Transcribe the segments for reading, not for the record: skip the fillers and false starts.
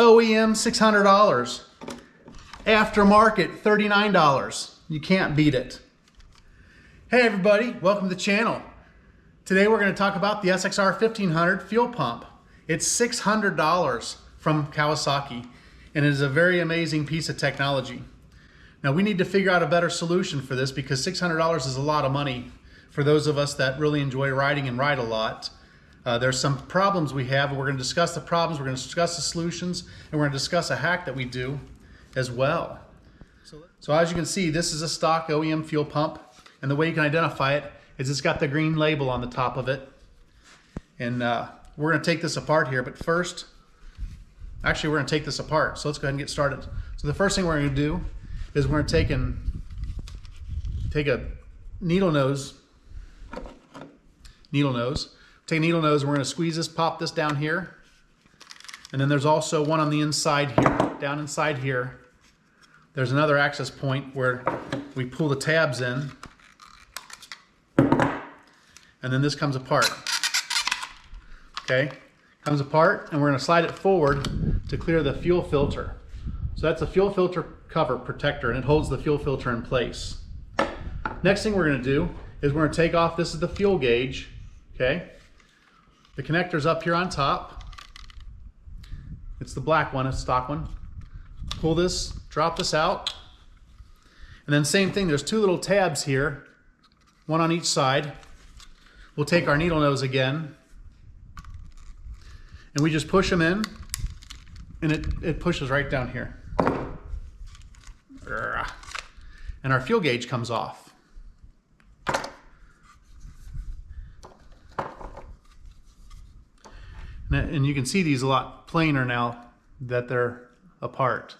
OEM $600. Aftermarket $39. You can't beat it. Hey everybody, welcome to the channel. Today we're going to talk about the SXR1500 fuel pump. It's $600 from Kawasaki, and it is a very amazing piece of technology. Now we need to figure out a better solution for this because $600 is a lot of money for those of us that really enjoy riding and ride a lot. There's some problems we have, and we're going to discuss the problems, we're going to discuss the solutions, and we're going to discuss a hack that we do as well. So as you can see, this is a stock OEM fuel pump, and the way you can identify it is it's got the green label on the top of it. And we're going to take this apart here, but first, actually we're going to take this apart. So let's go ahead and get started. So the first thing we're going to do is we're going to take a needle nose. Take a needle nose and we're going to squeeze this, pop this down here. And then there's also one on the inside here. Down inside here, there's another access point where we pull the tabs in. And then this comes apart. Okay, comes apart, and we're going to slide it forward to clear the fuel filter. So that's a fuel filter cover protector, and it holds the fuel filter in place. Next thing we're going to do is we're going to take off, this is the fuel gauge, okay? The connector's up here on top. It's the black one, a stock one. Pull this, drop this out. And then same thing, there's two little tabs here, one on each side. We'll take our needle nose again, and we just push them in, and it pushes right down here. And our fuel gauge comes off. And you can see these a lot plainer now that they're apart.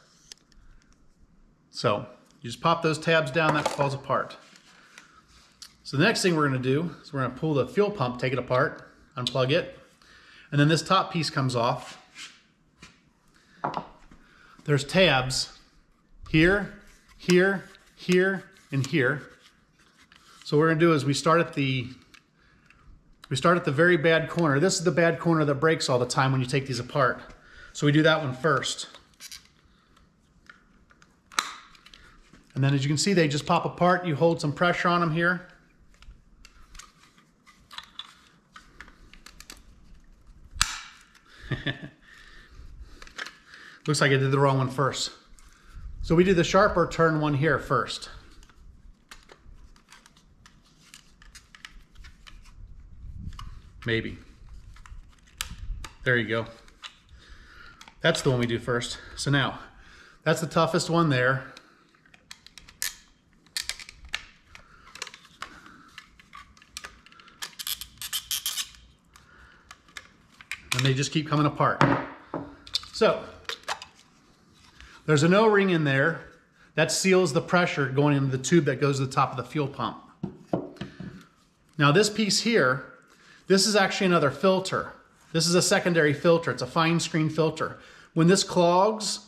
So you just pop those tabs down, that falls apart. So the next thing we're going to do is we're going to pull the fuel pump, take it apart, unplug it, and then this top piece comes off. There's tabs here, here, here, and here. So what we're going to do is we start at the very bad corner. This is the bad corner that breaks all the time when you take these apart. So we do that one first. And then as you can see, they just pop apart. You hold some pressure on them here. Looks like I did the wrong one first. So we do the sharper turn one here first. Maybe. There you go. That's the one we do first. So now, that's the toughest one there. And they just keep coming apart. So, there's an O-ring in there that seals the pressure going into the tube that goes to the top of the fuel pump. Now this piece here, this is actually another filter. This is a secondary filter. It's a fine screen filter. When this clogs,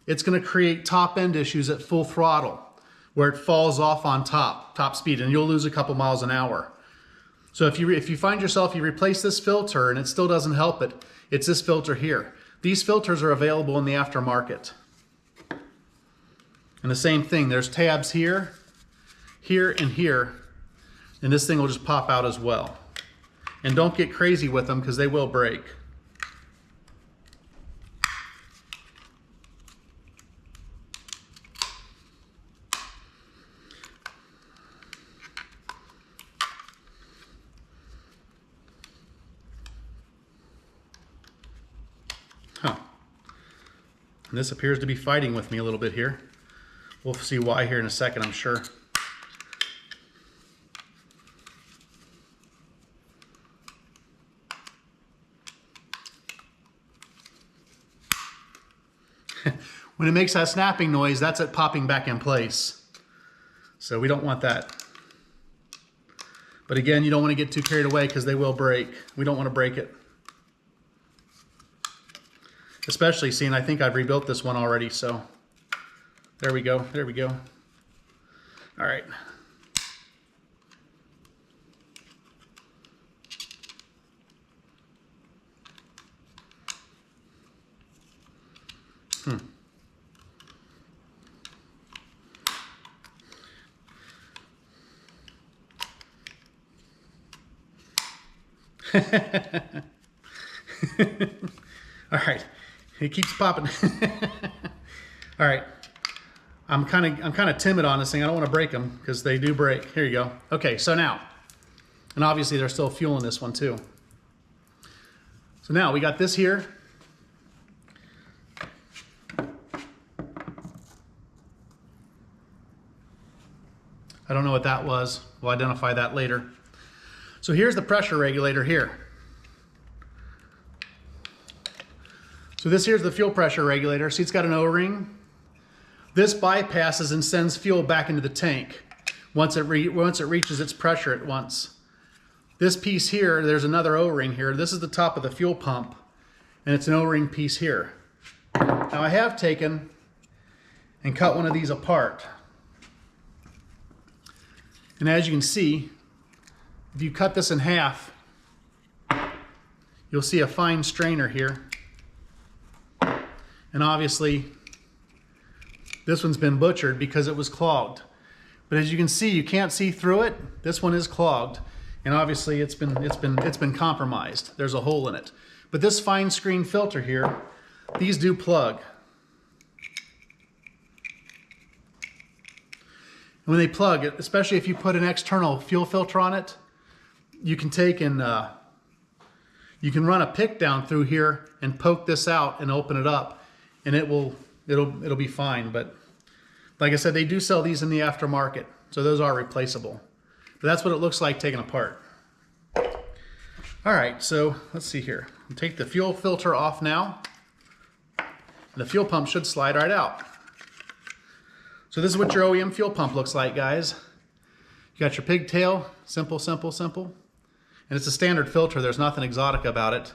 it's going to create top end issues at full throttle where it falls off on top speed, and you'll lose a couple miles an hour. So if you find yourself, you replace this filter and it still doesn't help it, it's this filter here. These filters are available in the aftermarket. And the same thing, there's tabs here, here, and here, and this thing will just pop out as well. And don't get crazy with them because they will break. And this appears to be fighting with me a little bit here. We'll see why here in a second, I'm sure. When it makes that snapping noise, that's it popping back in place. So we don't want that. But again, you don't want to get too carried away because they will break. We don't want to break it. Especially seeing I think I've rebuilt this one already, so there we go, there we go. All right. All right, it keeps popping. All right, I'm kind of timid on this thing. I don't want to break them because they do break. Here you go. Okay, so now, and obviously there's still fuel in this one too. So now we got this here. I don't know what that was. We'll identify that later. So here's the pressure regulator here. So this here's the fuel pressure regulator. See, it's got an O-ring. This bypasses and sends fuel back into the tank once it reaches its pressure at once. This piece here, there's another O-ring here. This is the top of the fuel pump, and it's an O-ring piece here. Now I have taken and cut one of these apart. And as you can see, if you cut this in half, you'll see a fine strainer here. And obviously, this one's been butchered because it was clogged. But as you can see, you can't see through it. This one is clogged, and obviously it's been compromised. There's a hole in it. But this fine screen filter here, these do plug. And when they plug, especially if you put an external fuel filter on it, you can take and you can run a pick down through here and poke this out and open it up, and it'll be fine. But like I said, they do sell these in the aftermarket, so those are replaceable. But that's what it looks like taken apart. All right, so let's see here. We'll take the fuel filter off now. The fuel pump should slide right out. So this is what your OEM fuel pump looks like, guys. You got your pigtail, simple, simple, simple. And it's a standard filter. There's nothing exotic about it.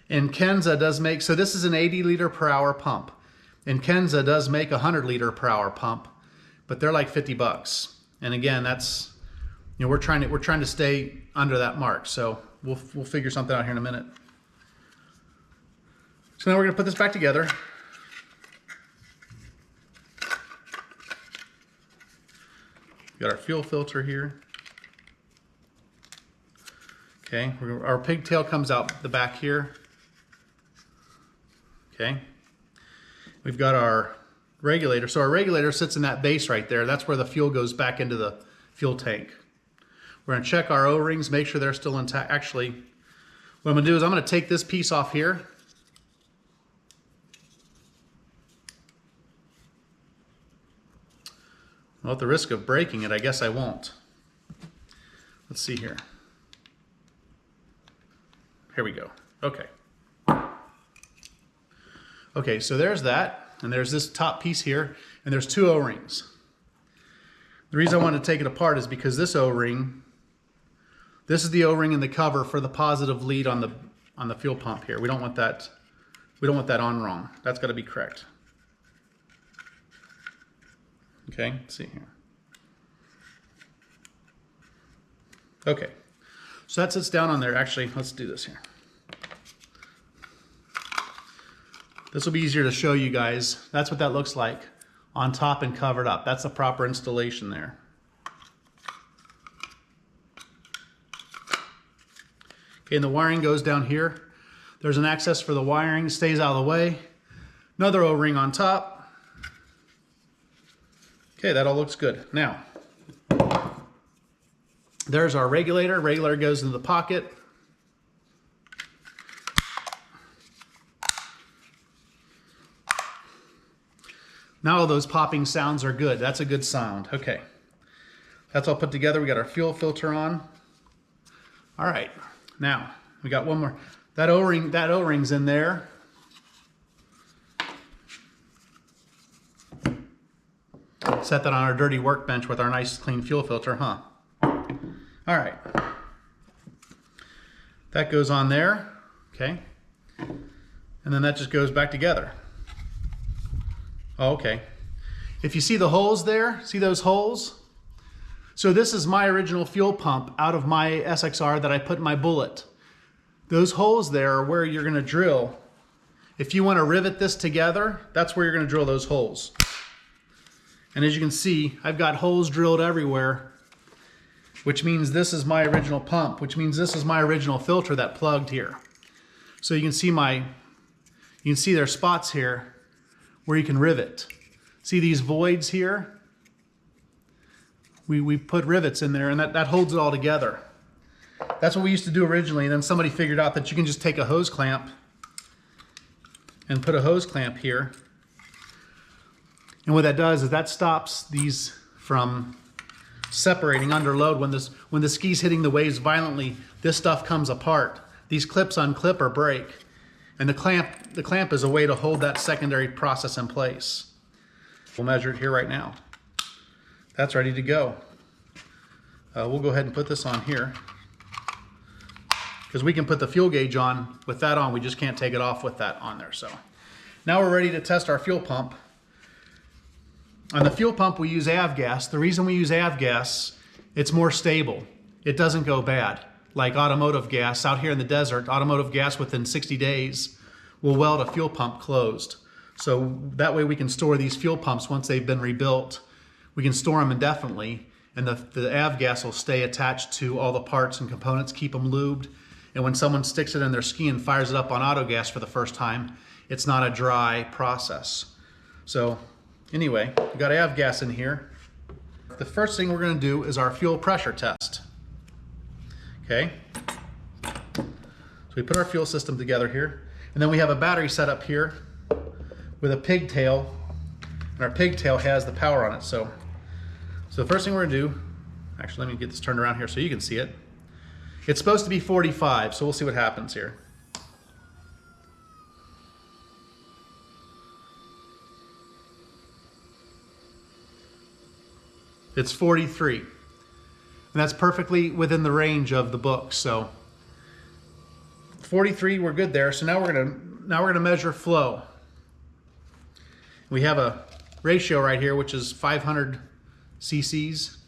And Kenza does make, so this is an 80 liter per hour pump. And Kenza does make a 100 liter per hour pump, but they're like 50 bucks. And again, that's, you know, we're trying to stay under that mark. So we'll figure something out here in a minute. So now we're gonna put this back together. Got our fuel filter here. Okay, our pigtail comes out the back here. Okay, we've got our regulator. So our regulator sits in that base right there. That's where the fuel goes back into the fuel tank. We're gonna check our O-rings, make sure they're still intact. Actually, what I'm gonna do is I'm gonna take this piece off here. Well, at the risk of breaking it, I guess I won't. Let's see here. Here we go. Okay. Okay, so there's that, and there's this top piece here, and there's two O-rings. The reason I wanted to take it apart is because this O-ring, this is the O-ring in the cover for the positive lead on the fuel pump here. We don't want that on wrong. That's got to be correct. Okay, let's see here. Okay, so that sits down on there. Actually, let's do this here. This will be easier to show you guys. That's what that looks like on top and covered up. That's the proper installation there. Okay, and the wiring goes down here. There's an access for the wiring, stays out of the way. Another O-ring on top. Okay, that all looks good. Now, there's our regulator. Regulator goes into the pocket. Now all those popping sounds are good. That's a good sound. Okay, that's all put together. We got our fuel filter on. All right, now we got one more. That O-ring's in there. Set that on our dirty workbench with our nice clean fuel filter, huh? All right. That goes on there, okay? And then that just goes back together. Oh, okay. If you see the holes there, see those holes? So this is my original fuel pump out of my SXR that I put in my Bullet. Those holes there are where you're gonna drill if you want to rivet this together, that's where you're going to drill those holes. And as you can see, I've got holes drilled everywhere, which means this is my original pump, which means this is my original filter that plugged here. So you can see there's spots here where you can rivet. See these voids here? We put rivets in there, and that holds it all together. That's what we used to do originally, and then somebody figured out that you can just take a hose clamp and put a hose clamp here. And what that does is that stops these from separating under load. When the ski's hitting the waves violently, this stuff comes apart. These clips unclip or break. And the clamp is a way to hold that secondary process in place. We'll measure it here right now. That's ready to go. We'll go ahead and put this on here, because we can put the fuel gauge on with that on. We just can't take it off with that on there. So now we're ready to test our fuel pump. On the fuel pump, we use avgas. The reason we use avgas, it's more stable. It doesn't go bad. Like automotive gas out here in the desert, automotive gas within 60 days will weld a fuel pump closed. So that way we can store these fuel pumps once they've been rebuilt. We can store them indefinitely, and the avgas will stay attached to all the parts and components, keep them lubed. And when someone sticks it in their ski and fires it up on auto gas for the first time, it's not a dry process. So anyway, we got avgas in here. The first thing we're going to do is our fuel pressure test. Okay, so we put our fuel system together here, and then we have a battery set up here with a pigtail, and our pigtail has the power on it. So the first thing we're going to do, actually let me get this turned around here so you can see it. It's supposed to be 45, so we'll see what happens here. It's 43. And that's perfectly within the range of the book. So 43, we're good there. So now we're gonna measure flow. We have a ratio right here, which is 500 cc's.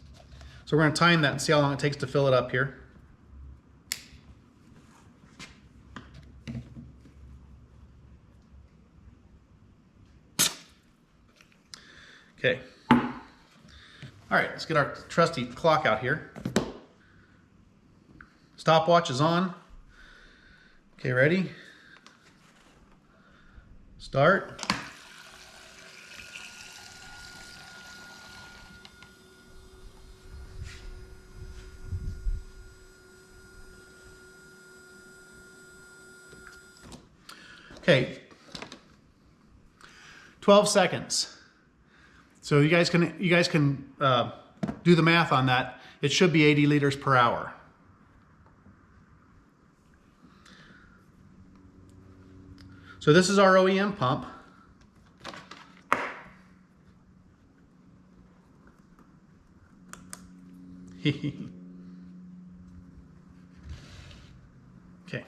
So we're gonna time that and see how long it takes to fill it up here. Okay. All right, let's get our trusty clock out here. Stopwatch is on. Okay, ready? Start. Okay, 12 seconds. So you guys can do the math on that. It should be 80 liters per hour. So this is our OEM pump. Okay.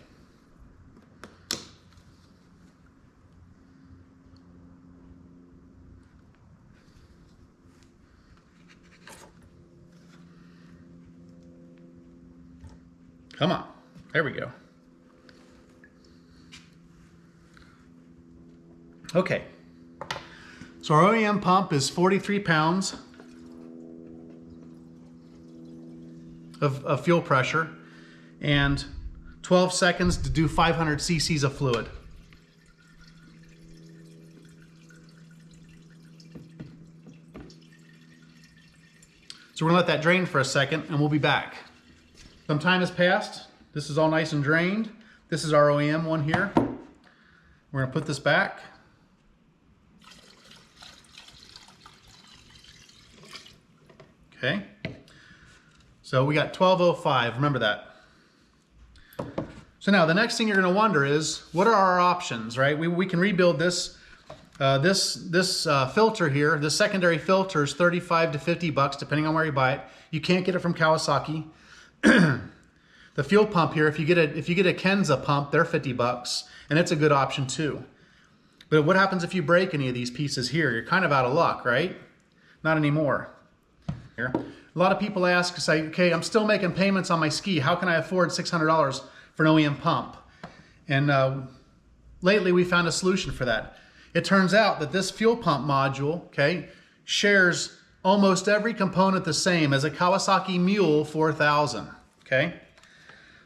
Come on, there we go. Okay, so our OEM pump is 43 pounds of fuel pressure and 12 seconds to do 500 cc's of fluid. So we're gonna let that drain for a second and we'll be back. Some time has passed. This is all nice and drained. This is our OEM one here. We're gonna put this back. Okay. So we got 1205, remember that. So now the next thing you're gonna wonder is, what are our options, right? We can rebuild this. This filter here, this secondary filter is 35 to 50 bucks, depending on where you buy it. You can't get it from Kawasaki. The fuel pump here, if you get a Kenza pump, they're 50 bucks, and it's a good option too. But what happens if you break any of these pieces here? You're kind of out of luck, right? Not anymore. Here. A lot of people ask, say, okay, I'm still making payments on my ski. How can I afford $600 for an OEM pump? And lately we found a solution for that. It turns out that this fuel pump module, okay, shares almost every component the same as a Kawasaki Mule 4000, okay?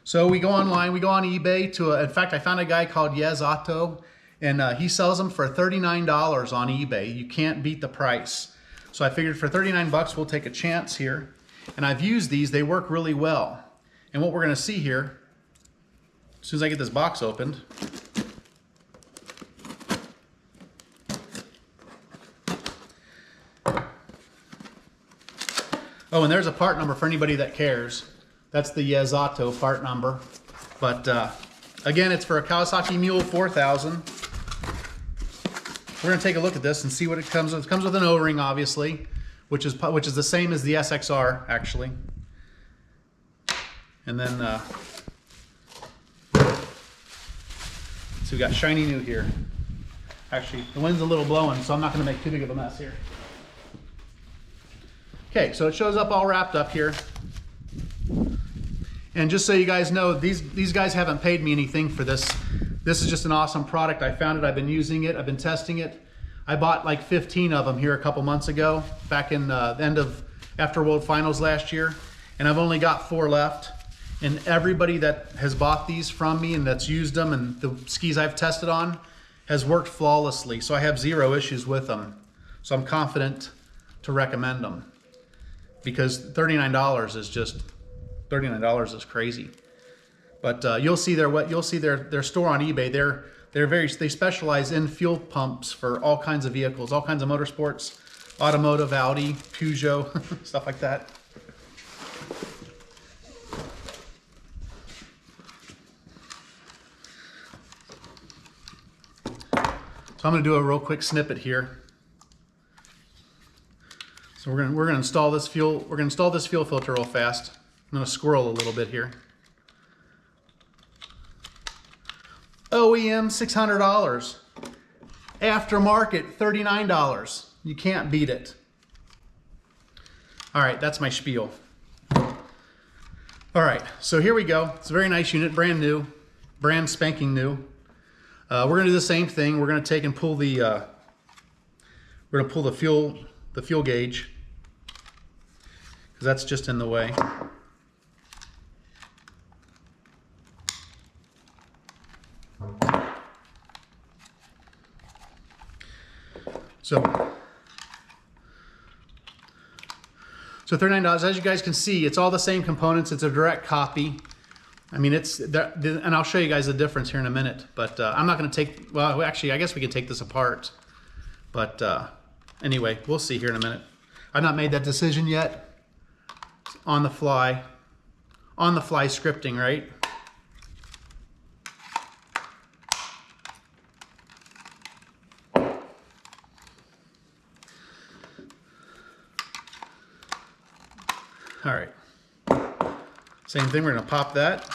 So we go online, we go on eBay in fact, I found a guy called Yes Auto, and he sells them for $39 on eBay. You can't beat the price. So I figured for 39 bucks, we'll take a chance here. And I've used these, they work really well. And what we're gonna see here, as soon as I get this box opened, oh, and there's a part number for anybody that cares. That's the Yes Auto part number. But again, it's for a Kawasaki Mule 4000. We're gonna take a look at this and see what it comes with. It comes with an O-ring, obviously, which is the same as the SXR, actually. And then, so we got shiny new here. Actually, the wind's a little blowing, so I'm not gonna make too big of a mess here. Okay, so it shows up all wrapped up here. And just so you guys know, these guys haven't paid me anything for this. This is just an awesome product. I found it, I've been using it, I've been testing it. I bought like 15 of them here a couple months ago, back in the end of after World Finals last year. And I've only got 4 left. And everybody that has bought these from me and that's used them and the skis I've tested on has worked flawlessly. So I have 0 issues with them. So I'm confident to recommend them. Because $39 is just, $39 is crazy. But you'll see their store on eBay. They specialize in fuel pumps for all kinds of vehicles, all kinds of motorsports, automotive, Audi, Peugeot, stuff like that. So I'm going to do a real quick snippet here. So we're going to install this fuel. We're going to install this fuel filter real fast. I'm going to squirrel a little bit here. OEM $600, aftermarket $39. You can't beat it. All right, that's my spiel. All right, so here we go. It's a very nice unit, brand new, brand spanking new. We're gonna do the same thing. We're gonna take and pull the fuel gauge, because that's just in the way. So $39, as you guys can see, it's all the same components. It's a direct copy. I mean, and I'll show you guys the difference here in a minute, but I'm not gonna take, well, actually, I guess we could take this apart. But anyway, we'll see here in a minute. I've not made that decision yet. On the fly scripting, right? All right, same thing, we're gonna pop that,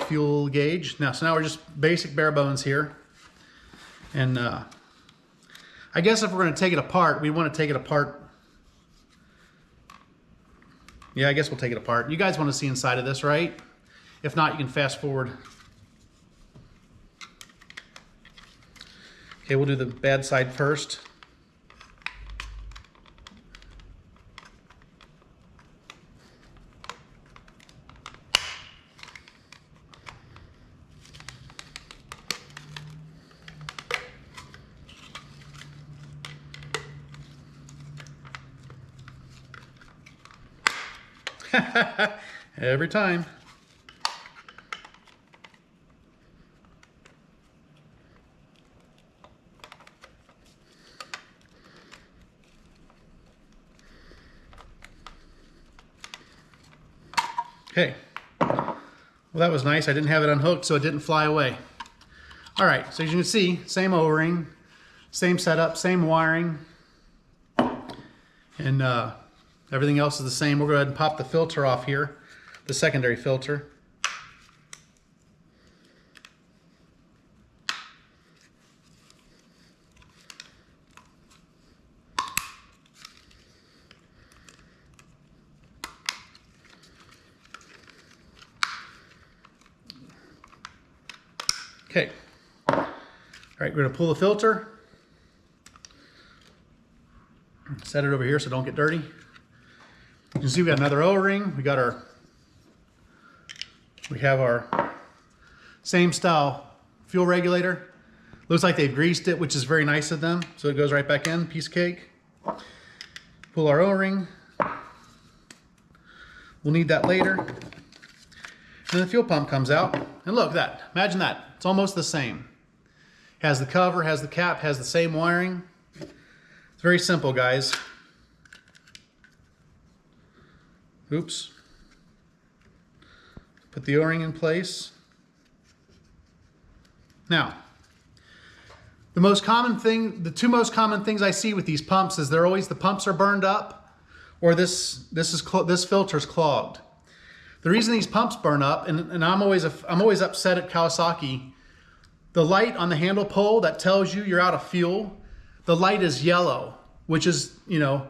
fuel gauge. So now we're just basic bare bones here. And I guess if we're gonna take it apart, we wanna take it apart. Yeah, I guess we'll take it apart. You guys wanna see inside of this, right? If not, you can fast forward. Okay, we'll do the bad side first. Every time. Okay. Well, that was nice. I didn't have it unhooked, so it didn't fly away. All right, so as you can see, same O-ring, same setup, same wiring, and everything else is the same. We'll go ahead and pop the filter off here, the secondary filter. right, we're gonna pull the filter. Set it over here so don't get dirty. You can see we got another O-ring. We have our same style fuel regulator. Looks like they've greased it, which is very nice of them. So it goes right back in, piece of cake. Pull our O-ring. We'll need that later. And then the fuel pump comes out. And look at that, imagine that. It's almost the same. Has the cover, has the cap, has the same wiring. It's very simple, guys. Oops. Put the O-ring in place. Now, the two most common things I see with these pumps is the pumps are burned up, or this filter's clogged. The reason these pumps burn up, and I'm always upset at Kawasaki, the light on the handle pole that tells you you're out of fuel, the light is yellow, which is, you know,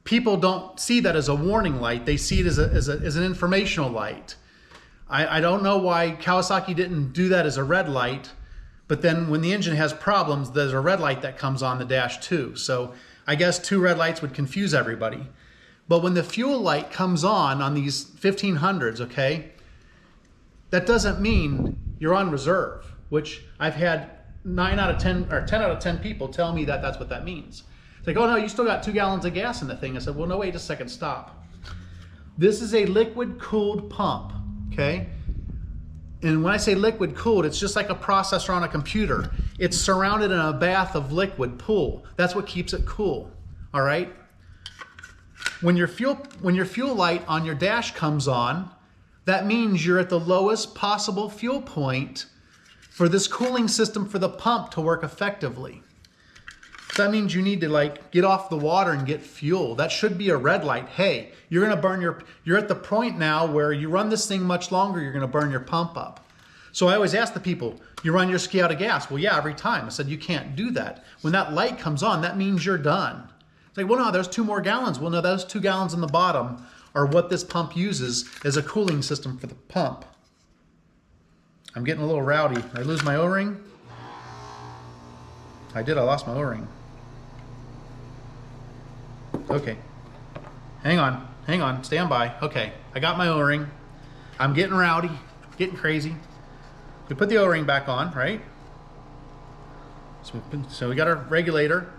people don't see that as a warning light. They see it as an informational light. I don't know why Kawasaki didn't do that as a red light, but then when the engine has problems, there's a red light that comes on the dash too. So I guess 2 red lights would confuse everybody. But when the fuel light comes on these 1500s, okay, that doesn't mean you're on reserve, which I've had 9 out of 10 or 10 out of 10 people tell me that that's what that means. It's like, oh no, you still got 2 gallons of gas in the thing. I said, well, no, wait a second, stop. This is a liquid cooled pump, okay? And when I say liquid cooled, it's just like a processor on a computer. It's surrounded in a bath of liquid pool. That's what keeps it cool, all right? When your fuel light on your dash comes on, that means you're at the lowest possible fuel point for this cooling system for the pump to work effectively. So that means you need to get off the water and get fuel. That should be a red light. Hey, you're gonna burn you're at the point now where you run this thing much longer, you're gonna burn your pump up. So I always ask the people, you run your ski out of gas? Well, yeah, every time. I said, you can't do that. When that light comes on, that means you're done. It's like, well, no, there's 2 more gallons. Well, no, those 2 gallons in the bottom are what this pump uses as a cooling system for the pump. I'm getting a little rowdy. Did I lose my O-ring? I did, I lost my O-ring. Okay, hang on, stand by. Okay, I got my O-ring. I'm getting rowdy, getting crazy. We put the O-ring back on, right? So we got our regulator.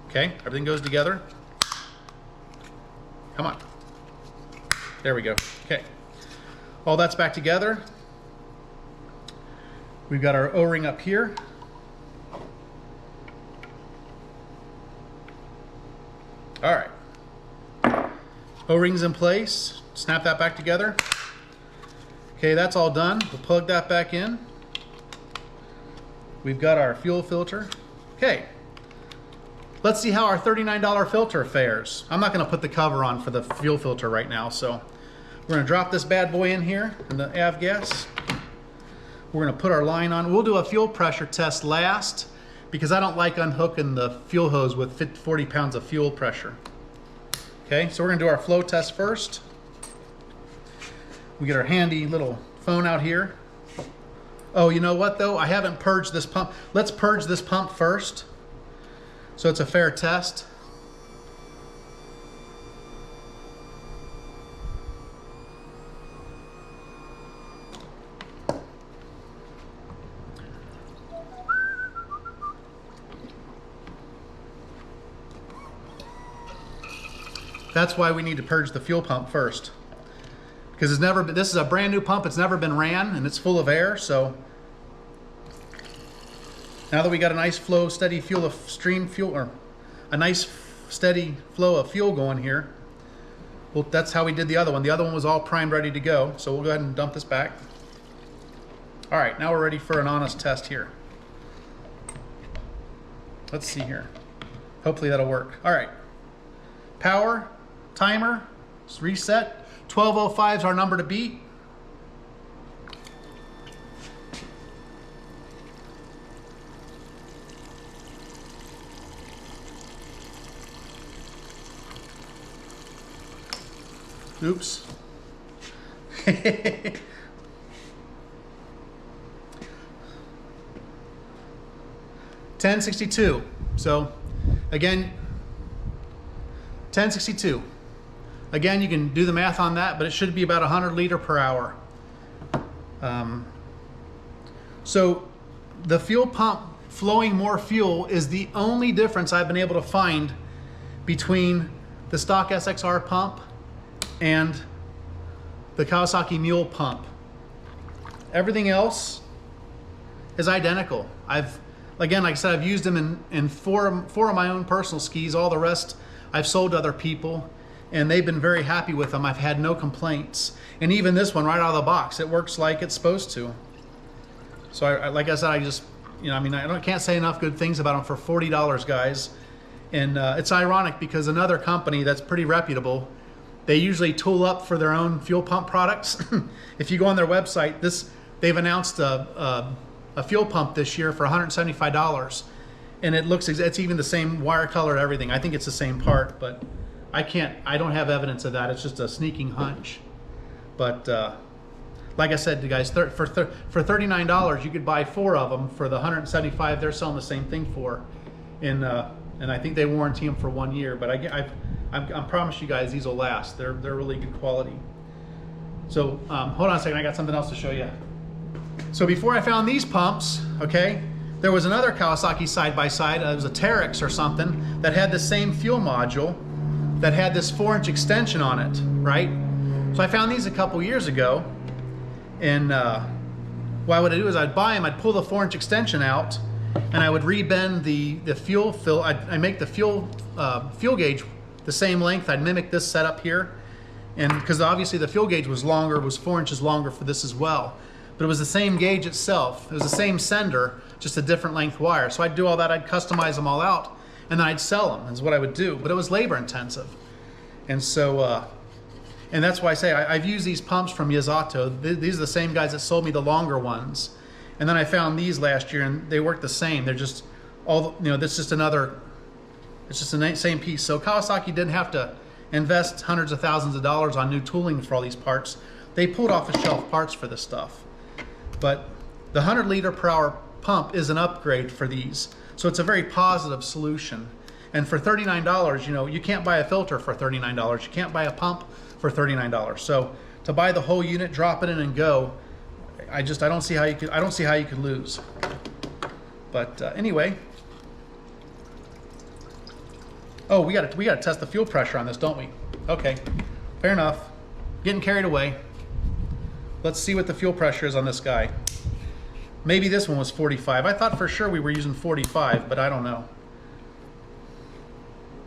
Okay, everything goes together. Come on. There we go, okay. All that's back together. We've got our O-ring up here. All right, O-ring's in place. Snap that back together. Okay, that's all done. We'll plug that back in. We've got our fuel filter. Okay, let's see how our $39 filter fares. I'm not gonna put the cover on for the fuel filter right now, so we're gonna drop this bad boy in here in the av gas. We're gonna put our line on. We'll do a fuel pressure test last, because I don't like unhooking the fuel hose with 40 pounds of fuel pressure. Okay, so we're gonna do our flow test first. We get our handy little phone out here. Oh, you know what though? I haven't purged this pump. Let's purge this pump first, so it's a fair test. That's why we need to purge the fuel pump first, because this is a brand new pump. It's never been ran and it's full of air. So now that we got a nice flow, steady fuel of stream fuel, or a nice steady flow of fuel going here, well, that's how we did the other one. The other one was all primed, ready to go. So we'll go ahead and dump this back. All right, now we're ready for an honest test here. Let's see here. Hopefully that'll work. All right, power. Timer, reset. 12:05 is our number to beat. Oops. 1062. So again, 1062. Again, you can do the math on that, but it should be about 100 liters per hour. So the fuel pump flowing more fuel is the only difference I've been able to find between the stock SXR pump and the Kawasaki Mule pump. Everything else is identical. Again, like I said, I've used them in four of my own personal skis. All the rest I've sold to other people, and they've been very happy with them. I've had no complaints. And even this one right out of the box, it works like it's supposed to. So like I said, I just, I can't say enough good things about them for $40, guys. And it's ironic because another company that's pretty reputable, they usually tool up for their own fuel pump products. If you go on their website, they've announced a fuel pump this year for $175, and it's even the same wire color and everything. I think it's the same part, but I don't have evidence of that. It's just a sneaking hunch. But like I said, guys, for $39, you could buy 4 of them for the $175 they're selling the same thing for, and I think they warranty them for 1 year. But I promise you guys, these will last. They're really good quality. So hold on a second, I got something else to show you. So before I found these pumps, okay, there was another Kawasaki side-by-side. It was a Terex or something that had the same fuel module that had this 4-inch extension on it, right? So I found these a couple years ago, and what would I do is I'd buy them, I'd pull the 4-inch extension out, and I would rebend the fuel fill. I'd make the fuel gauge the same length. I'd mimic this setup here, and because obviously the fuel gauge was longer, was 4 inches longer for this as well. But it was the same gauge itself. It was the same sender, just a different length wire. So I'd do all that, I'd customize them all out, and then I'd sell them, is what I would do. But it was labor intensive. And so, and that's why I say I've used these pumps from Yazato. These are the same guys that sold me the longer ones. And then I found these last year, and they work the same. They're just this is just another, it's just the same piece. So Kawasaki didn't have to invest hundreds of thousands of dollars on new tooling for all these parts. They pulled off the shelf parts for this stuff. But the 100 liter per hour pump is an upgrade for these. So it's a very positive solution. And for $39, you can't buy a filter for $39. You can't buy a pump for $39. So to buy the whole unit, drop it in and go, I don't see how you could lose. But anyway, oh, we got to test the fuel pressure on this, don't we? Okay, fair enough. Getting carried away. Let's see what the fuel pressure is on this guy. Maybe this one was 45. I thought for sure we were using 45, but I don't know.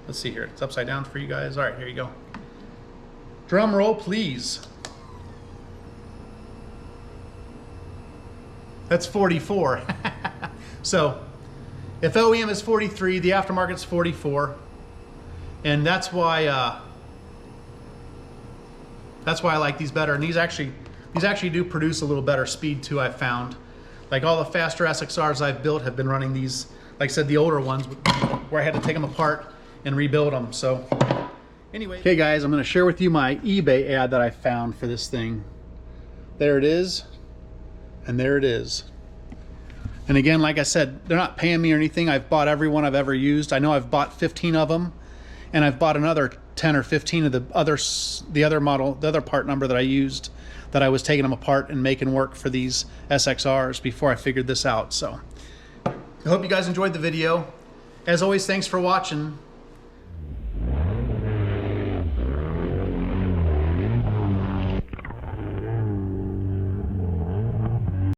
Let's see here. It's upside down for you guys. All right, here you go. Drum roll, please. That's 44. So if OEM is 43, the aftermarket's 44. And that's why I like these better. And these actually do produce a little better speed too, I've found. Like all the faster SXRs I've built have been running these, like I said, the older ones where I had to take them apart and rebuild them. So anyway. Okay guys, I'm gonna share with you my eBay ad that I found for this thing. There it is, and there it is. And again, like I said, they're not paying me or anything. I've bought every one I've ever used. I know I've bought 15 of them, and I've bought another 10 or 15 of the other model, the other part number that I used, that I was taking them apart and making work for these SXRs before I figured this out. So I hope you guys enjoyed the video. As always, thanks for watching.